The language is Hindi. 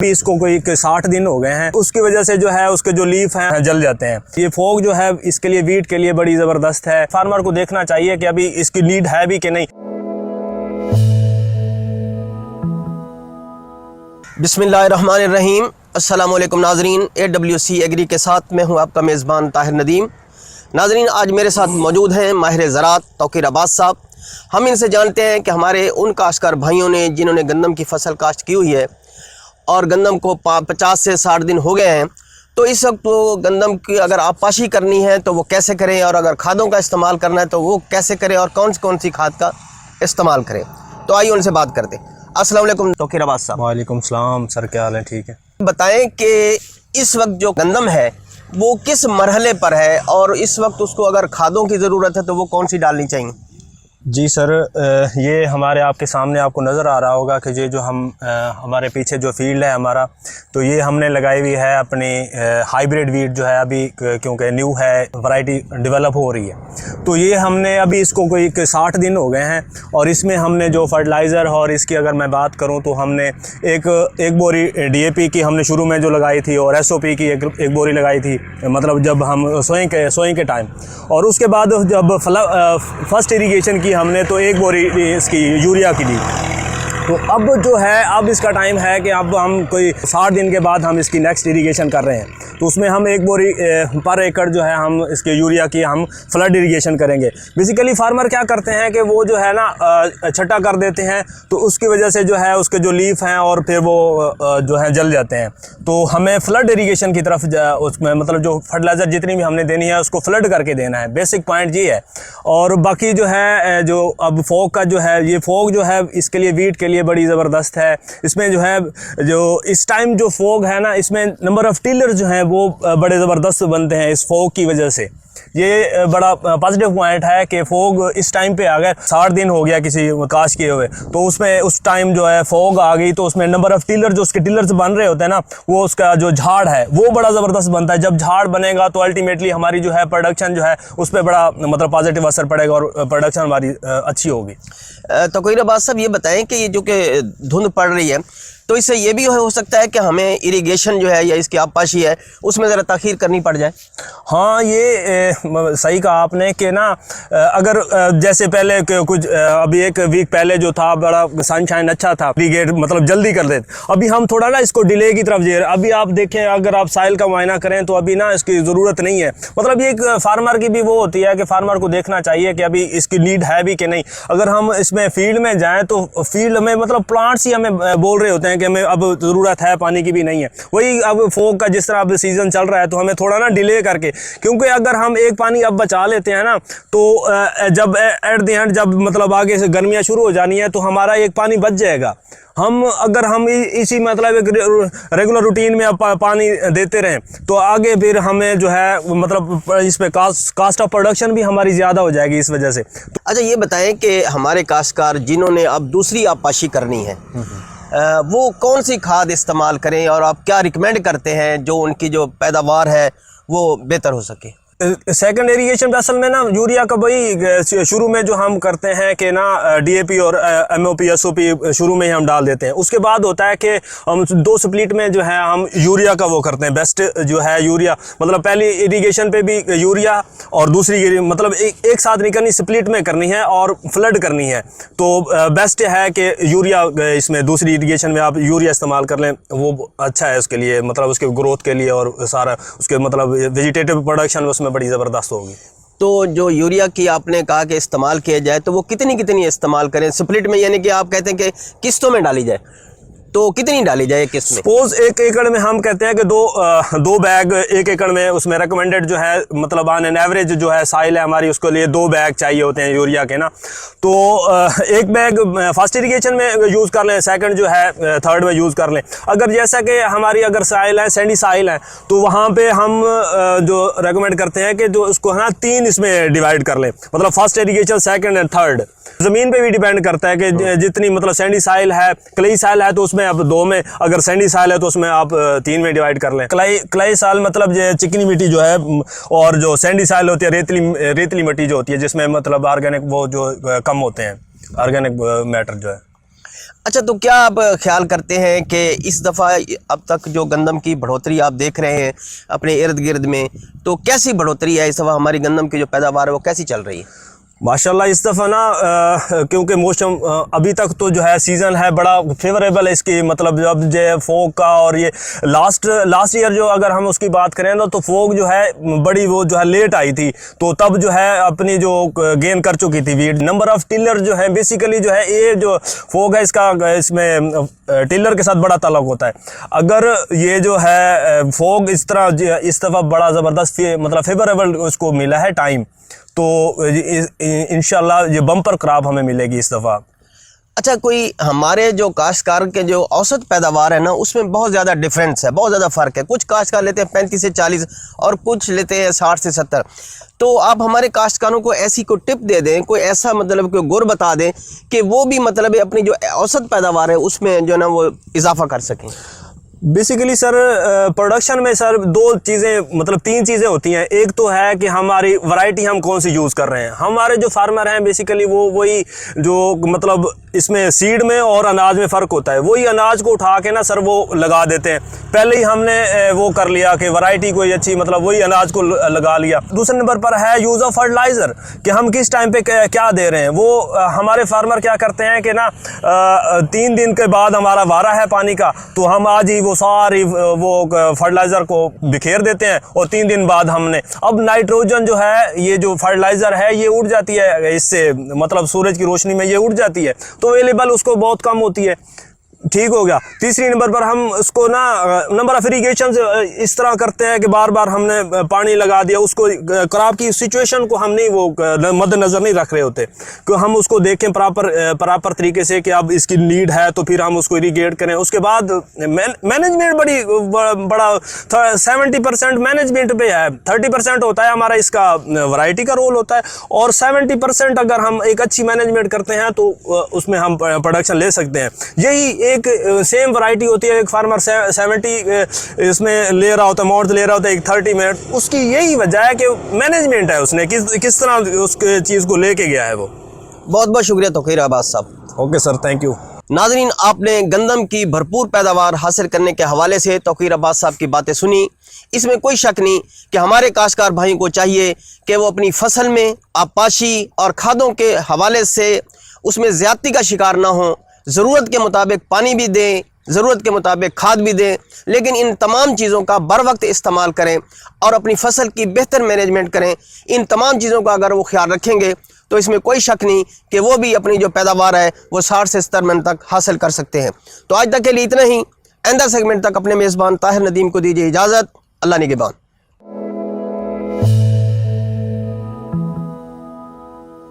भी इसको कोई 60 दिन हो गए हैं, उसकी वजह से जो है उसके जो लीफ हैं जल जाते हैं। ये फॉग जो है इसके लिए वीट के लिए बड़ी ज़बरदस्त है। फार्मर को देखना चाहिए कि अभी इसकी नीड है भी कि नहीं। बिस्मिल्लाहिर्रहमानिर्रहीम। अस्सलाम वालेकुम नाजरीन, AWC एग्री के साथ मैं हूं आपका मेज़बान ताहिर नदीम। नाजरीन, आज मेरे साथ मौजूद हैं माहिर ज़राअत तौक़ीर अब्बास साहब। हम इनसे जानते हैं कि हमारे उन काश्तकार भाइयों ने जिन्होंने गंदम की फसल काश्त की हुई है और गंदम को 50 से 60 दिन हो गए हैं, तो इस वक्त वो गंदम की अगर आपाशी करनी है तो वो कैसे करें, और अगर खादों का इस्तेमाल करना है तो वो कैसे करें और कौन सी खाद का इस्तेमाल करें। तो आइए उनसे बात करते हैं। अस्सलाम वालेकुम तौक़ीर अब्बास साहब। वालेकुम सलाम सर, क्या हाल है? ठीक है। बताएं कि इस वक्त जो गंदम है वो किस मरहले पर है और इस वक्त उसको अगर खादों की ज़रूरत है तो वो कौन सी डालनी चाहिए? जी सर, ये हमारे आपके सामने आपको नज़र आ रहा होगा कि ये जो हमारे पीछे जो फील्ड है हमारा, तो ये हमने लगाई हुई है अपनी हाइब्रिड वीट जो है अभी, क्योंकि न्यू है, वैरायटी डेवलप हो रही है। तो ये हमने अभी इसको कोई 60 दिन हो गए हैं और इसमें हमने जो फर्टिलाइज़र और इसकी अगर मैं बात करूँ तो हमने एक बोरी DAP की हमने शुरू में जो लगाई थी और SOP की एक बोरी लगाई थी, मतलब जब हम सोइंग के टाइम। और उसके बाद जब फर्स्ट इरीगेशन की हमने तो एक बोरी इसकी यूरिया की दी। तो अब जो है, अब इसका टाइम है कि अब हम कोई 60 दिन के बाद हम इसकी नेक्स्ट इरीगेशन कर रहे हैं। तो उसमें हम एक बोरी पर एकड़ जो है हम इसके यूरिया की हम फ्लड इरीगेशन करेंगे। बेसिकली फार्मर क्या करते हैं कि वो जो है ना छट्टा कर देते हैं, तो उसकी वजह से जो है उसके जो लीफ हैं और फिर वो जो है जल जाते हैं। तो हमें फ्लड इरीगेशन की तरफ उसमें मतलब जो फर्टिलाइज़र जितनी भी हमने देनी है उसको फ्लड करके देना है। बेसिक पॉइंट ये है। और बाकी जो है जो अब फॉग का जो है, ये फॉग जो है इसके लिए वीट के लिए बड़ी ज़बरदस्त है। इसमें जो है जो इस टाइम जो फॉग है ना, इसमें नंबर ऑफ़ टिलर जो हैं वो बड़े ज़बरदस्त बनते हैं इस फॉग की वजह से। ये बड़ा पॉजिटिव पॉइंट है कि फॉग इस टाइम पे आ गया। 60 दिन हो गया किसी काश किए हुए, तो उसमें उस टाइम जो है फॉग आ गई, तो उसमें नंबर ऑफ़ टिलर जो उसके टिलर्स बन रहे होते हैं ना, वो उसका जो झाड़ है वो बड़ा ज़बरदस्त बनता है। जब झाड़ बनेगा तो अल्टीमेटली हमारी जो है प्रोडक्शन जो है उस पर बड़ा मतलब पॉजिटिव असर पड़ेगा और प्रोडक्शन हमारी अच्छी होगी। तौक़ीर अब्बास साहब, ये बताएं कि ये जो कि धुंध पड़ रही है, तो इससे ये भी हो सकता है कि हमें इरिगेशन जो है या इसकी आपाशी है उसमें ज़रा ताख़ीर करनी पड़ जाए? हाँ, ये सही कहा आपने कि ना, अगर जैसे पहले कुछ अभी एक वीक पहले जो था बड़ा सनशाइन अच्छा था, इरीगेट मतलब जल्दी कर देते। अभी हम थोड़ा ना इसको डिले की तरफ जा रहे। अभी आप देखें, अगर आप साइल का मुआयना करें तो अभी ना इसकी ज़रूरत नहीं है। मतलब ये एक फार्मर की भी वो होती है कि फार्मर को देखना चाहिए कि अभी इसकी नीड है भी कि नहीं। अगर हम इसमें फील्ड में जाएँ तो फील्ड में मतलब प्लांट्स ही हमें बोल रहे होते हैं कि हमें अब ज़रूरत है, पानी की भी नहीं है। वही अब फॉग का जिस तरह अब सीज़न चल रहा है, तो हमें थोड़ा ना डिले करके, क्योंकि अगर हम एक पानी अब बचा लेते हैं ना, तो जब एट द एंड जब मतलब आगे से गर्मियाँ शुरू हो जानी है तो हमारा एक पानी बच जाएगा। अगर हम इसी मतलब एक रेगुलर रूटीन में पानी देते रहें तो आगे फिर हमें जो है मतलब इस पे कास्ट ऑफ प्रोडक्शन भी हमारी ज़्यादा हो जाएगी इस वजह से। अच्छा, ये बताएं कि हमारे काश्तकार जिन्होंने अब दूसरी आपाशी करनी है, वो कौन सी खाद इस्तेमाल करें और आप क्या रिकमेंड करते हैं जो उनकी जो पैदावार है वो बेहतर हो सके? सेकंड इरीगेशन असल में ना यूरिया का वही शुरू में जो हम करते हैं कि ना DAP और MOP SOP शुरू में ही हम डाल देते हैं। उसके बाद होता है कि हम 2 स्प्लिट में जो है हम यूरिया का वो करते हैं। बेस्ट जो है यूरिया, मतलब पहली इरीगेशन पे भी यूरिया और दूसरी मतलब एक साथ नहीं करनी, स्प्लिट में करनी है और फ्लड करनी है। तो बेस्ट है कि यूरिया इसमें दूसरी इरीगेशन में आप यूरिया इस्तेमाल कर लें, वो अच्छा है उसके लिए, मतलब उसके ग्रोथ के लिए और सारा उसके मतलब वेजिटेटिव प्रोडक्शन उसमें बड़ी ज़बरदस्त होगी। तो जो यूरिया की आपने कहा कि इस्तेमाल किया जाए, तो वो कितनी इस्तेमाल करें स्प्लिट में, यानी कि आप कहते हैं कि किस्तों में डाली जाए, तो कितनी डाली जाए किस्त में? सपोज 1 एकड़ में हम कहते हैं कि दो बैग 1 एकड़ में, उसमें रिकमेंडेड जो है मतलब ऑन एन एवरेज जो है साइल है हमारी, उसके लिए 2 बैग चाहिए होते हैं यूरिया के ना। तो 1 बैग फर्स्ट इरीगेशन में यूज़ कर लें, सेकंड जो है थर्ड में यूज़ कर लें। अगर जैसा कि हमारी अगर साइल है, सैंडी साइल है, तो वहाँ पे हम जो रेकमेंड करते हैं कि जो उसको है ना 3 इसमें डिवाइड कर लें, मतलब first irrigation, second and third. ज़मीन पे भी डिपेंड करता है कि जितनी मतलब सैंडी साइल है, क्लेई साइल है तो उसमें आप 2 में, अगर सैंडी साइल है तो उसमें आप 3 में डिवाइड कर लें। क्लेई साइल मतलब चिकनी मिट्टी जो है, और जो सैंडी साइल होती है रेतली मिट्टी जो होती है जिसमें मतलब ऑर्गेनिक वो जो कम होते हैं, ऑर्गेनिक मैटर जो है। अच्छा, तो क्या आप ख्याल करते हैं कि इस दफ़ा अब तक जो गंदम की बढ़ोतरी आप देख रहे हैं अपने इर्द गिर्द में, तो कैसी बढ़ोतरी है इस दफ़ा हमारी गंदम की जो पैदावार है वो कैसी चल रही है? माशाल्लाह इस दफ़ा ना क्योंकि मौसम अभी तक तो जो है सीज़न है बड़ा फेवरेबल है इसकी, मतलब जब जो फोक का और ये लास्ट ईयर जो अगर हम उसकी बात करें ना तो फोक जो है बड़ी वो जो है लेट आई थी, तो तब जो है अपनी जो गेन कर चुकी थी वीड। नंबर ऑफ़ टिलर जो है बेसिकली जो है ये जो फोक है इसका इसमें टिलर के साथ बड़ा ताल्लुक होता है। अगर ये जो है फोक इस तरह इस दफ़ा बड़ा ज़बरदस्त मतलब फेवरेबल उसको मिला है टाइम, तो इंशाल्लाह ये बम्पर क्रॉप हमें मिलेगी इस दफ़ा। अच्छा, कोई हमारे जो काश्तकार के जो औसत पैदावार है ना उसमें बहुत ज़्यादा डिफरेंस है, बहुत ज़्यादा फ़र्क है। कुछ काश्तकार लेते हैं 35 से 40 और कुछ लेते हैं 60 से 70। तो आप हमारे काश्तकारों को ऐसी कोई टिप दे दें, कोई ऐसा मतलब कोई गुर बता दें कि वो भी मतलब अपनी जो औसत पैदावार है उसमें जो है ना वो इजाफा कर सकें। बेसिकली सर प्रोडक्शन में सर दो चीज़ें मतलब तीन चीज़ें होती हैं। एक तो है कि हमारी वैरायटी हम कौन सी यूज़ कर रहे हैं। हमारे जो फार्मर हैं बेसिकली वो वही जो मतलब इसमें सीड में और अनाज में फ़र्क होता है, वही अनाज को उठा के ना सर वो लगा देते हैं। पहले ही हमने वो कर लिया कि वैरायटी कोई अच्छी मतलब वही अनाज को लगा लिया। दूसरे नंबर पर है यूज़ ऑफ फर्टिलाइज़र, कि हम किस टाइम पे क्या दे रहे हैं। वो हमारे फार्मर क्या करते हैं कि ना 3 दिन के बाद हमारा वारा है पानी का, तो हम आज ही वो सारी वो फर्टिलाइज़र को बिखेर देते हैं और 3 दिन बाद हमने अब नाइट्रोजन जो है ये जो फर्टिलाइज़र है ये उड़ जाती है, इससे मतलब सूरज की रोशनी में ये उड़ जाती है, तो अवेलेबल उसको बहुत कम होती है। ठीक हो गया। तीसरी नंबर पर हम उसको ना नंबर ऑफ इरीगेशन इस तरह करते हैं कि बार बार हमने पानी लगा दिया, उसको क्रॉप की सिचुएशन को हम नहीं वो मद्देनज़र नहीं रख रहे होते कि हम उसको देखें प्रॉपर तरीके से कि अब इसकी नीड है तो फिर हम उसको इरीगेट करें। उसके बाद मैनेजमेंट बड़ा 70% मैनेजमेंट पे है, 30% होता है हमारा इसका वैरायटी का रोल होता है, और 70% अगर हम एक अच्छी मैनेजमेंट करते हैं तो उसमें हम प्रोडक्शन ले सकते हैं। यही एक सेम वैरायटी होती है, एक फार्मर 70 इसमें ले रहा होता है, मोड ले रहा होता है, एक 30 में। उसकी यही वजह है कि मैनेजमेंट है, उसने किस तरह उस चीज़ को लेके गया है। वो बहुत बहुत शुक्रिया तौकीर अब्बास साहब। Okay sir, thank you. नाज़रीन, आपने गंदम की भरपूर पैदावार हासिल करने के हवाले से तौकीर अब्बास साहब की बातें सुनी। इसमें कोई शक नहीं कि हमारे काश्तकार भाइयों को चाहिए कि वो अपनी फसल में आबपाशी और खादों के हवाले से उसमें ज़्यादती का शिकार ना हो। ज़रूरत के मुताबिक पानी भी दें, ज़रूरत के मुताबिक खाद भी दें, लेकिन इन तमाम चीज़ों का बर वक्त इस्तेमाल करें और अपनी फसल की बेहतर मैनेजमेंट करें। इन तमाम चीज़ों का अगर वो ख्याल रखेंगे तो इसमें कोई शक नहीं कि वो भी अपनी जो पैदावार है वो 60 से 70 मन तक हासिल कर सकते हैं। तो आज तक के लिए इतना ही। आइंदा सेगमेंट तक अपने मेज़बान ताहिर नदीम को दीजिए इजाज़त। अल्लाह निगहबान।